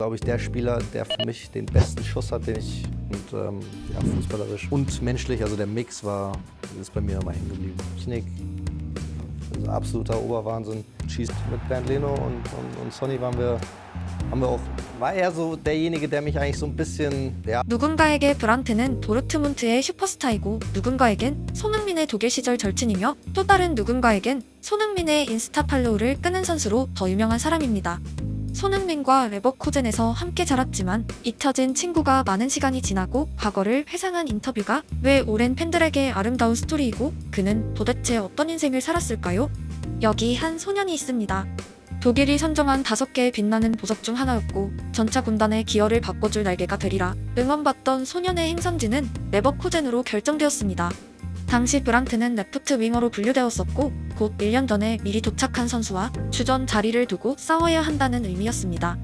glaube ich, der Spieler, der für mich den besten Schuss hat, den ich ja, fußballerisch und menschlich, also der Mix ist bei mir immer hängen geblieben. Technik, also absoluter Oberwahnsinn. Schießt mit Bernd Leno und Sonny war er so derjenige, der mich eigentlich so ein bisschen, ja. 누군가에게 브란트는 도르트문트의 슈퍼스타이고 누군가에겐 손흥민의 독일 시절 절친이며 또 다른 누군가에겐 손흥민의 인스타 팔로우를 끄는 선수로 더 유명한 사람입니다. 손흥민과 레버쿠젠에서 함께 자랐지만 잊혀진 친구가 많은 시간이 지나고 과거를 회상한 인터뷰가 왜 오랜 팬들에게 아름다운 스토리이고 그는 도대체 어떤 인생을 살았을까요? 여기 한 소년이 있습니다. 독일이 선정한 5개의 빛나는 보석 중 하나였고 전차 군단의 기여를 바꿔줄 날개가 되리라 응원받던 소년의 행선지는 레버쿠젠으로 결정되었습니다. 당시 브란트는 레프트 윙어로 분류되었었고 곧 1년 전에 미리 도착한 선수와 주전 자리를 두고 싸워야 한다는 의미였습니다.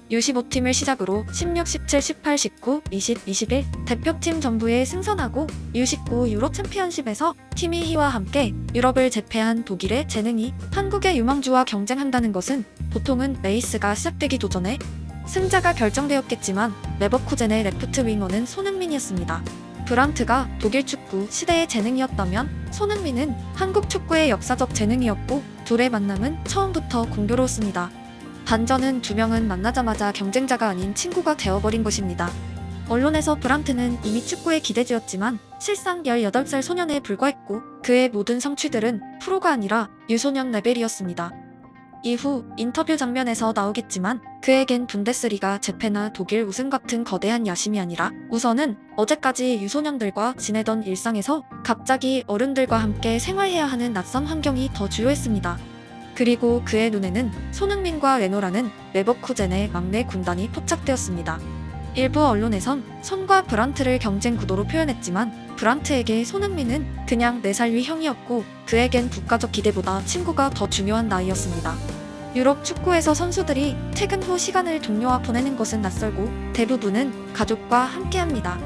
U15팀을 시작으로 16, 17, 18, 19, 20, 21 대표팀 전부에 승선하고 U19 유로 챔피언십에서 티미 히와 함께 유럽을 제패한 독일의 재능이 한국의 유망주와 경쟁한다는 것은 보통은 레이스가 시작되기도 전에 승자가 결정되었겠지만 레버쿠젠의 레프트 윙어는 손흥민이었습니다. 브란트가 독일 축구 시대의 재능이었다면 손흥민은 한국 축구의 역사적 재능이었고 둘의 만남은 처음부터 공교로웠습니다. 반전은 두 명은 만나자마자 경쟁자가 아닌 친구가 되어버린 것입니다. 언론에서 브란트는 이미 축구의 기대주였지만 실상 18살 소년에 불과했고 그의 모든 성취들은 프로가 아니라 유소년 레벨이었습니다. 이후 인터뷰 장면에서 나오겠지만 그에겐 분데스리가 제패나 독일 우승 같은 거대한 야심이 아니라 우선은 어제까지 유소년들과 지내던 일상에서 갑자기 어른들과 함께 생활해야 하는 낯선 환경이 더 주요했습니다. 그리고 그의 눈에는 손흥민과 레노라는 레버쿠젠의 막내 군단이 포착되었습니다. 일부 언론에선 손과 브란트를 경쟁 구도로 표현했지만 브란트에게 손흥민은 그냥 4살 위 형이었고 그에겐 국가적 기대보다 친구가 더 중요한 나이였습니다. 유럽 축구에서 선수들이 퇴근 후 시간을 동료와 보내는 것은 낯설고 대부분은 가족과 함께합니다.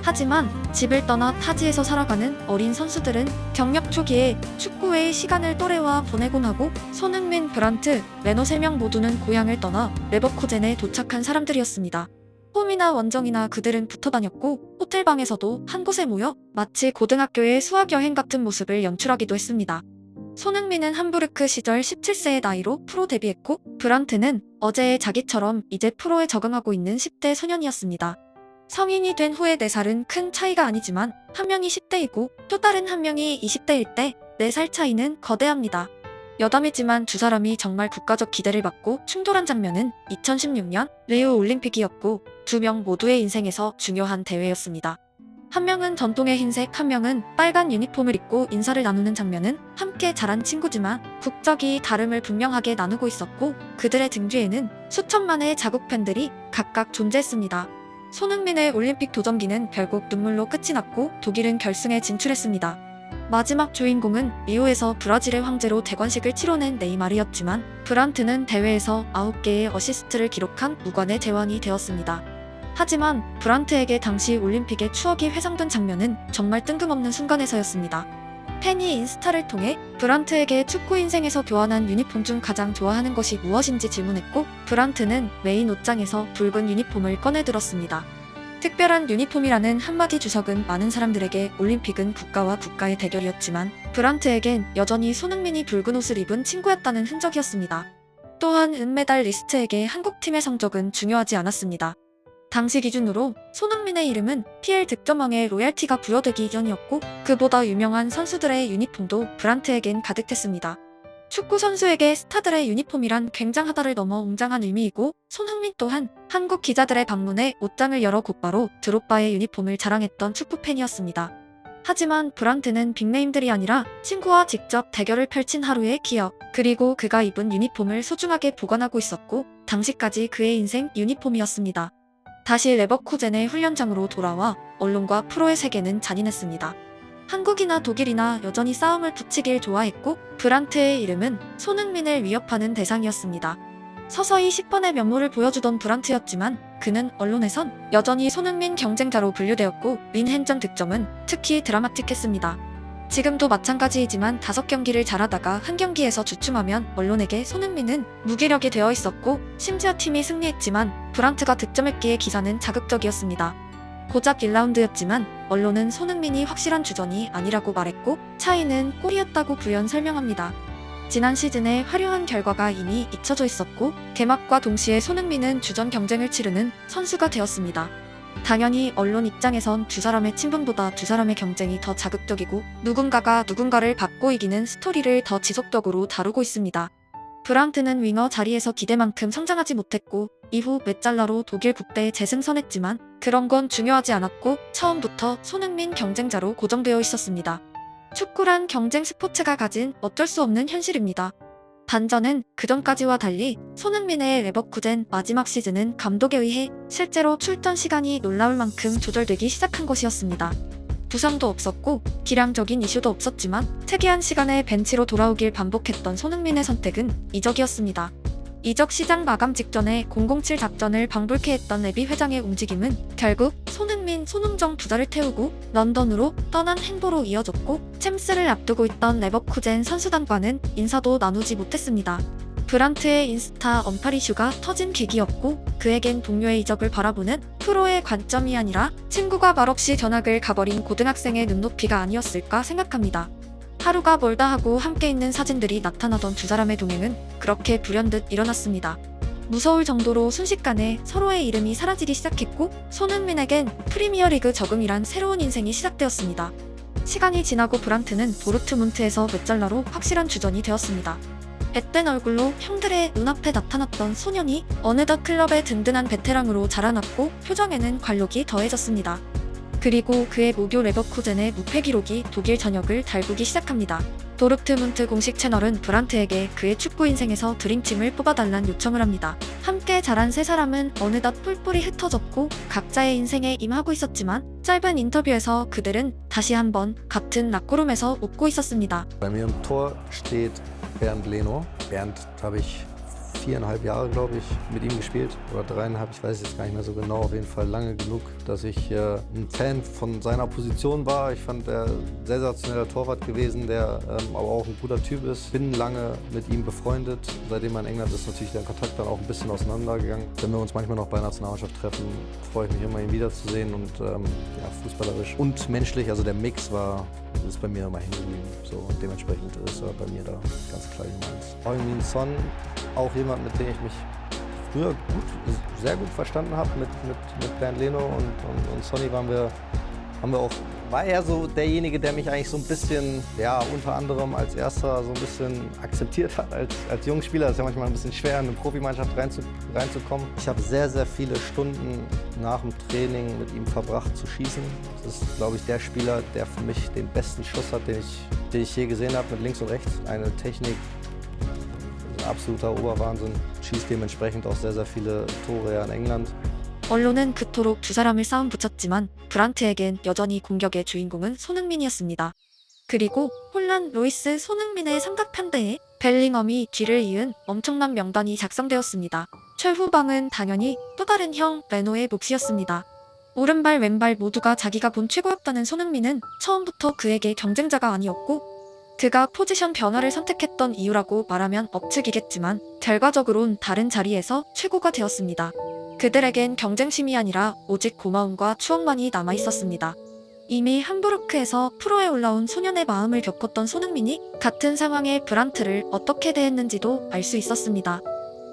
하지만 집을 떠나 타지에서 살아가는 어린 선수들은 경력 초기에 축구 외의 시간을 또래와 보내곤 하고 손흥민, 브란트, 레노 3명 모두는 고향을 떠나 레버쿠젠에 도착한 사람들이었습니다. 홈이나 원정이나 그들은 붙어 다녔고 호텔방에서도 한 곳에 모여 마치 고등학교의 수학여행 같은 모습을 연출하기도 했습니다. 손흥민은 함부르크 시절 17세의 나이로 프로 데뷔했고 브란트는 어제의 자기처럼 이제 프로에 적응하고 있는 10대 소년이었습니다. 성인이 된 후의 4살은 큰 차이가 아니지만 한 명이 10대이고 또 다른 한 명이 20대일 때 4살 차이는 거대합니다. 여담이지만 두 사람이 정말 국가적 기대를 받고 충돌한 장면은 2016년 리우 올림픽이었고 두 명 모두의 인생에서 중요한 대회였습니다. 한 명은 전통의 흰색, 한 명은 빨간 유니폼을 입고 인사를 나누는 장면은 함께 자란 친구지만 국적이 다름을 분명하게 나누고 있었고 그들의 등 뒤에는 수천만의 자국 팬들이 각각 존재했습니다. 손흥민의 올림픽 도전기는 결국 눈물로 끝이 났고 독일은 결승에 진출했습니다. 마지막 주인공은 리오에서 브라질의 황제로 대관식을 치러낸 네이마르였지만 브란트는 대회에서 9개의 어시스트를 기록한 무관의 제왕이 되었습니다. 하지만 브란트에게 당시 올림픽의 추억이 회상된 장면은 정말 뜬금없는 순간에서였습니다. 팬이 인스타를 통해 브란트에게 축구 인생에서 교환한 유니폼 중 가장 좋아하는 것이 무엇인지 질문했고 브란트는 메인 옷장에서 붉은 유니폼을 꺼내들었습니다. 특별한 유니폼이라는 한마디 주석은 많은 사람들에게 올림픽은 국가와 국가의 대결이었지만 브란트에겐 여전히 손흥민이 붉은 옷을 입은 친구였다는 흔적이었습니다. 또한 은메달리스트에게 한국팀의 성적은 중요하지 않았습니다. 당시 기준으로 손흥민의 이름은 PL 득점왕의 로얄티가 부여되기 이전이었고 그보다 유명한 선수들의 유니폼도 브란트에겐 가득했습니다. 축구 선수에게 스타들의 유니폼이란 굉장하다를 넘어 웅장한 의미이고 손흥민 또한 한국 기자들의 방문에 옷장을 열어 곧바로 드록바의 유니폼을 자랑했던 축구팬이었습니다. 하지만 브란트는 빅네임들이 아니라 친구와 직접 대결을 펼친 하루의 기억 그리고 그가 입은 유니폼을 소중하게 보관하고 있었고 당시까지 그의 인생 유니폼이었습니다. 다시 레버쿠젠의 훈련장으로 돌아와 언론과 프로의 세계는 잔인했습니다. 한국이나 독일이나 여전히 싸움을 붙이길 좋아했고 브란트의 이름은 손흥민을 위협하는 대상이었습니다. 서서히 10번의 면모를 보여주던 브란트였지만 그는 언론에선 여전히 손흥민 경쟁자로 분류되었고 린헨전 득점은 특히 드라마틱했습니다. 지금도 마찬가지이지만 5경기를 잘하다가 한 경기에서 주춤하면 언론에게 손흥민은 무기력이 되어 있었고 심지어 팀이 승리했지만 브란트가 득점했기에 기사는 자극적이었습니다. 고작 1라운드였지만 언론은 손흥민이 확실한 주전이 아니라고 말했고 차이는 골이었다고 부연 설명합니다. 지난 시즌의 화려한 결과가 이미 잊혀져 있었고 개막과 동시에 손흥민은 주전 경쟁을 치르는 선수가 되었습니다. 당연히 언론 입장에선 두 사람의 친분보다 두 사람의 경쟁이 더 자극적이고 누군가가 누군가를 받고 이기는 스토리를 더 지속적으로 다루고 있습니다. 브란트는 윙어 자리에서 기대만큼 성장하지 못했고 이후 메짤라로 독일 국대에 재승선했지만 그런 건 중요하지 않았고 처음부터 손흥민 경쟁자로 고정되어 있었습니다. 축구란 경쟁 스포츠가 가진 어쩔 수 없는 현실입니다. 반전은 그전까지와 달리 손흥민의 레버쿠젠 마지막 시즌은 감독에 의해 실제로 출전 시간이 놀라울 만큼 조절되기 시작한 것이었습니다. 부상도 없었고 기량적인 이슈도 없었지만 특이한 시간에 벤치로 돌아오길 반복했던 손흥민의 선택은 이적이었습니다. 이적 시장 마감 직전에 007 작전을 방불케 했던 레비 회장의 움직임은 결국 손흥민, 손흥정 부자를 태우고 런던으로 떠난 행보로 이어졌고 챔스를 앞두고 있던 레버쿠젠 선수단과는 인사도 나누지 못했습니다. 브란트의 인스타 언팔 이슈가 터진 계기였고 그에겐 동료의 이적을 바라보는 프로의 관점이 아니라 친구가 말없이 전학을 가버린 고등학생의 눈높이가 아니었을까 생각합니다. 하루가 멀다 하고 함께 있는 사진들이 나타나던 두 사람의 동행은 그렇게 불현듯 일어났습니다. 무서울 정도로 순식간에 서로의 이름이 사라지기 시작했고 손흥민에겐 프리미어리그 적응이란 새로운 인생이 시작되었습니다. 시간이 지나고 브란트는 도르트문트에서 메짤라로 확실한 주전이 되었습니다. 앳된 얼굴로 형들의 눈앞에 나타났던 소년이 어느덧 클럽의 든든한 베테랑으로 자라났고 표정에는 관록이 더해졌습니다. 그리고 그의 모교 레버쿠젠의 무패 기록이 독일 전역을 달구기 시작합니다. 도르트문트 공식 채널은 브란트에게 그의 축구 인생에서 드림팀을 뽑아달란 요청을 합니다. 함께 자란 세 사람은 어느덧 뿔뿔이 흩어졌고 각자의 인생에 임하고 있었지만 짧은 인터뷰에서 그들은 다시 한번 같은 락구룸에서 웃고 있었습니다. Bei mir im Tor steht Bernd Leno. Bernd habe ich 4,5 Jahre, glaube ich, mit ihm gespielt. Oder 3,5, ich weiß jetzt gar nicht mehr so genau. Auf jeden Fall lange genug, dass ich ein Fan von seiner Position war. Ich fand, er ein sensationeller Torwart gewesen, der aber auch ein guter Typ ist. Bin lange mit ihm befreundet. Seitdem er in England ist, natürlich der Kontakt dann auch ein bisschen auseinandergegangen. Wenn wir uns manchmal noch bei der Nationalmannschaft treffen, freue ich mich immer, ihn wiederzusehen. Und ja, fußballerisch und menschlich, also der Mix ist bei mir immer hängen geblieben. So, und dementsprechend ist er bei mir da ganz klar die Nummer 1. Heung-Min Son, auch jemand, mit dem ich mich früher sehr gut verstanden habe. Mit Bernd Leno und Sonny war er so derjenige, der mich eigentlich so ein bisschen, ja, unter anderem als erster so ein bisschen akzeptiert hat als Jungspieler. Das ist ja manchmal ein bisschen schwer, in eine Profimannschaft reinzukommen. Ich habe sehr, sehr viele Stunden nach dem Training mit ihm verbracht zu schießen. Das ist, glaube ich, der Spieler, der für mich den besten Schuss hat, den ich je gesehen habe, mit links und rechts. Eine Technik, absoluter Oberwahnsinn. Schießt dementsprechend auch sehr, sehr viele Tore in England. 언론은 그토록 두 사람을 싸움 붙였지만 브란트에겐 여전히 공격의 주인공은 손흥민이었습니다. 그리고 홀란, 로이스, 손흥민의 삼각편대에 벨링엄이 뒤를 이은 엄청난 명단이 작성되었습니다. 최후방은 당연히 또 다른 형 레노의 몫이었습니다. 오른발 왼발 모두가 자기가 본 최고였다는 손흥민은 처음부터 그에게 경쟁자가 아니었고 그가 포지션 변화를 선택했던 이유라고 말하면 억측이겠지만 결과적으론 다른 자리에서 최고가 되었습니다. 그들에겐 경쟁심이 아니라 오직 고마움과 추억만이 남아있었습니다. 이미 함부르크에서 프로에 올라온 소년의 마음을 겪었던 손흥민이 같은 상황의 브란트를 어떻게 대했는지도 알 수 있었습니다.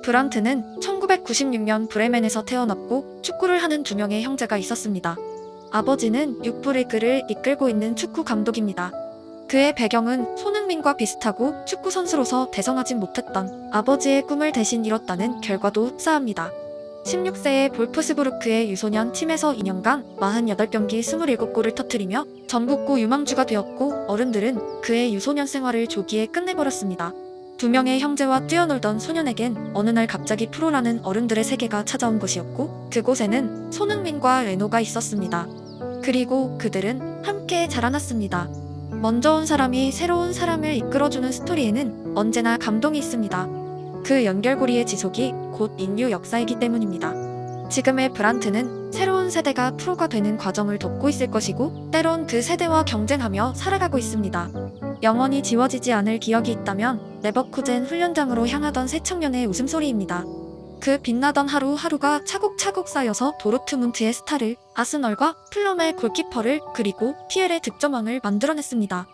브란트는 1996년 브레멘에서 태어났고 축구를 하는 두 명의 형제가 있었습니다. 아버지는 육부리그를 이끌고 있는 축구 감독입니다. 그의 배경은 손흥민과 비슷하고 축구 선수로서 대성하진 못했던 아버지의 꿈을 대신 이뤘다는 결과도 흡사합니다. 16세에 볼프스부르크의 유소년 팀에서 2년간 48경기 27골을 터뜨리며 전국구 유망주가 되었고 어른들은 그의 유소년 생활을 조기에 끝내버렸습니다. 두 명의 형제와 뛰어놀던 소년에겐 어느 날 갑자기 프로라는 어른들의 세계가 찾아온 것이었고 그곳에는 손흥민과 레노가 있었습니다. 그리고 그들은 함께 자라났습니다. 먼저 온 사람이 새로운 사람을 이끌어주는 스토리에는 언제나 감동이 있습니다. 그 연결고리의 지속이 곧 인류 역사이기 때문입니다. 지금의 브란트는 새로운 세대가 프로가 되는 과정을 돕고 있을 것이고 때론 그 세대와 경쟁하며 살아가고 있습니다. 영원히 지워지지 않을 기억이 있다면 레버쿠젠 훈련장으로 향하던 새 청년의 웃음소리입니다. 그 빛나던 하루하루가 차곡차곡 쌓여서 도르트문트의 스타를, 아스널과 플럼의 골키퍼를, 그리고 피엘의 득점왕을 만들어냈습니다.